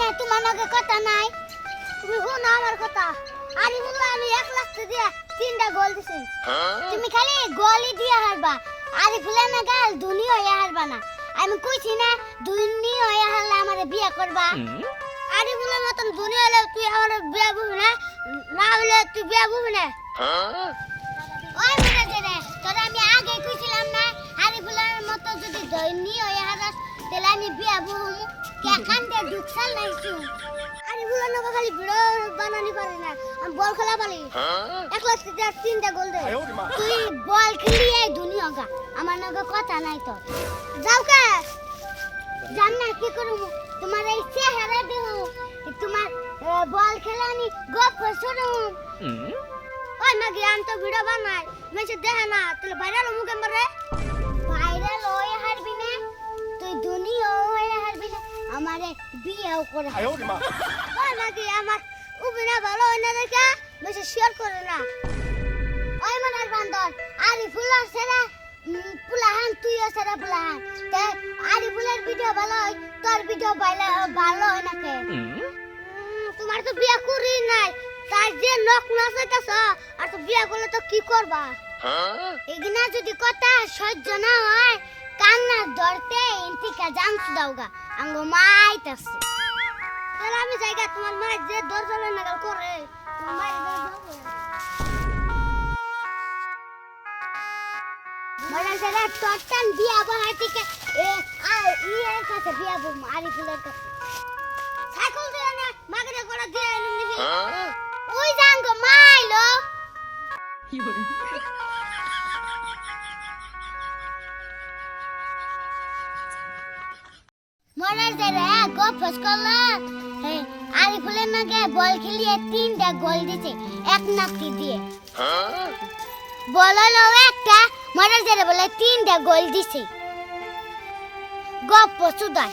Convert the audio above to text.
না তোমার নাকি কথা নাই তুমি শুনো আমার কথা আরিফুল্লাহ আমি 1 লাখ দিয়ে 3টা গোল দিছি তুমি খালি গোলই দিয়ে হারবা আরিফুল্লাহ না গাল ধনী হয়ে হারবা না আমি কইছি না ধনী হয়ে হারলে আমারে বিয়ে করবা আরিফুল্লাহর মতন ধনী হলে তুই আমারে বিয়ে করবি না না হলে তুই বিয়ে করবি না ওই মনে করে তোর আমি আগে কইছিলাম না আরিফুল্লাহর মতো যদি ধনী হয়ে হারাস তাহলে আমি বিয়ে করব কে কান্দে ঢুকছাল নাইছু আরিফুল্লাহ না খালি ভিডিও বানানি পারে না আমি বল খেলা পারি 1 লাখ দিয়ে 3টা গোল দে তুই বল খেলিয়ে ধনী হগা আমার নাকি কথা নাই তো যাও কে জান না কি করব তোমার এই চেহারা দেখো তোমার বল খেলানি গপ শুনো ওই মাগি আন তো ভিডিও বানাই মেসে দেখে না তাহলে ভাইরাল মুখে মরে ভাইরাল হয়ে হারবি না তুই ধনী হয়ে হারবি না আমারে বিয়েও করে ওই মাগি আমার উবিনা ভালো হয় না দেখা মেসে শেয়ার করে না ওই মনার বান্দর আরিফুল্লাহ সেরা পুলাহান তুইও সেরা পুলাহান তে আরিফুলের ভিডিও ভালো হয় তোর ভিডিও ভালো হয় না কে তোমার তো বিয়ে করি নাই তাই যে নক নাচাইতাছ আর তো বিয়ে করলে তো কি করবা এগিনা যদি কথা সহ্য না হয় কান্না ধরতে ইন্তিকা জানছ দাওগা আঙ্গ মাইতাছে তাহলে আমি জায়গা তোমার মা যে দরজলে নাগাল করে তোমার মাই মনে সেটা টটন বিয়া বাহাতিকে এর কাছে বিয়া আরিফুলের কাছে সাইকেল দিয়ে না মাগরে করে দিয়ে নিবি ওই জাঙ্গ মাইলো মনে রে গফস করলা আরিফুলের নাকি বল খেলিয়ে 3টা গোল দিছে 1 নাকি দিয়ে বললো একটা মনে রে বলে 3টা গোল দিছে গপ সুদাই